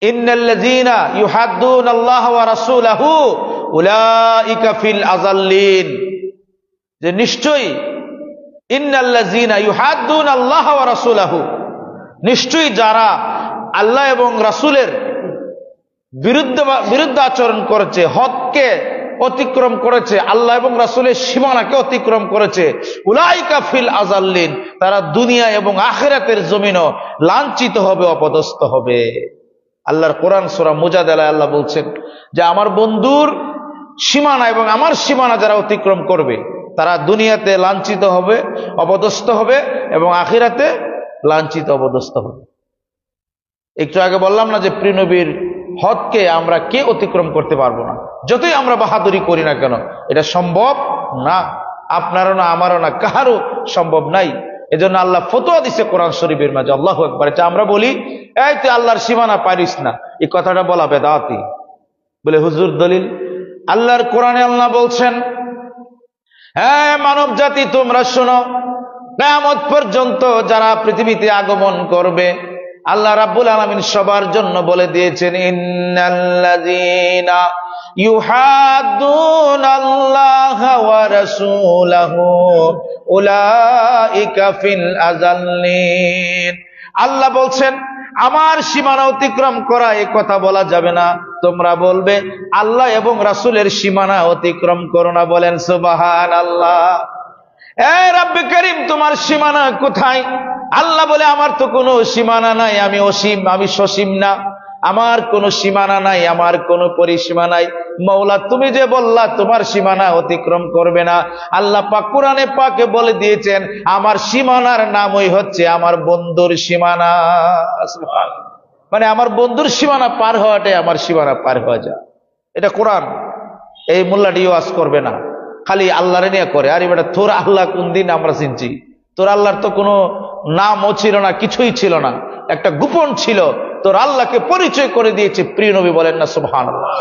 ইন্নাল্লাযীনা ইউহাদ্দুনাল্লাহা ওয়া রাসূলাহু উলাইকা ফিল আযাল্লিন, যে নিশ্চয়ই ইন্নাল্লাযীনা ইউহাদ্দুনাল্লাহা ওয়া রাসূলাহু, নিশ্চয়ই যারা আল্লাহ এবং রাসূলের বিরুদ্ধে আচরণ করেছে, হককে অতিক্রম করেছে, আল্লাহ এবং রাসূলের সীমানাকে অতিক্রম করেছে, উলাইকা ফিল আযাল্লিন, তারা দুনিয়া এবং আখিরাতের জমিনও লাঞ্ছিত হবে, অপদস্থ হবে। আল্লাহর কোরআন সূরা মুজাদালায় আল্লাহ বলছেন যে আমার বন্ধুর সীমানা এবং আমার সীমানা যারা অতিক্রম করবে তারা দুনিয়াতে লাঞ্ছিত হবে, অপদস্থ হবে এবং আখিরাতে লাঞ্ছিত অপদস্থ হবে। একটু আগে বললাম না যে প্রিয় নবীর হদকে আমরা কে অতিক্রম করতে পারবো না, যতই আমরা বাহাদুরি করি না কেন, এটা সম্ভব না, আপনারও না, আমারও না, কারো সম্ভব নাই। এজন্য আল্লাহ ফতোয়া দিছে কোরআন শরীফের মাঝে, আল্লাহু আকবার। এটা আমরা বলি এই তুই আল্লাহর সীমানা পারিস না, এই কথাটা বলা বেদাতি। বলে হুজুর দলিল, আল্লাহর কোরআনে আল্লাহ বলছেন, হ্যাঁ মানব জাতি তোমরা শোনো, কিয়ামত পর্যন্ত যারা পৃথিবীতে আগমন করবে আল্লাহ রাব্বুল আলামিন সবার জন্য বলে দিয়েছেন, ইন্নাল্লাযীনা ইউহাদ্দুনাল্লাহা ওয়া রাসূলাহু উলাইকা ফিল আযাল্লিন। আল্লাহ বলছেন আমার সীমানা অতিক্রম করা এই কথা বলা যাবে না, তোমরা বলবে আল্লাহ এবং রাসূলের সীমানা অতিক্রম করো না। বলেন সুবহানাল্লাহ। এ রব্বে করিম তোমার সীমানা কোথায়? আল্লাহ বলে আমার তো কোনো সীমানা নাই, আমি অসীম, আমি সসীম না, আমার কোনো সীমানা নাই, আমার কোনো পরিসীমা নাই। মওলা তুমি যে বললা তোমার সীমানা অতিক্রম করবে না, আল্লাহ পাক কোরআনে পাকে বলে দিয়েছেন আমার সীমানার নামই হচ্ছে আমার বন্ধুর সীমানা। সুবহানাল্লাহ। মানে আমার বন্ধুর সীমানা পার হওয়াটাই আমার সীমানা পার হওয়া যায়। এটা কোরআন। এই মোল্লাটি ওয়াজ করবে না, খালি আল্লাহরে নিয়ে করে। আরে বেটা তোর আল্লাহ কোন দিন আমরা চিনছি? তোর আল্লাহর তো কোনো নামও ছিল না, কিছুই ছিল না, একটা গোপন ছিল। তোর আল্লাহকে পরিচয় করে দিয়েছে প্রিয় নবী। বলেন না সুবহানাল্লাহ।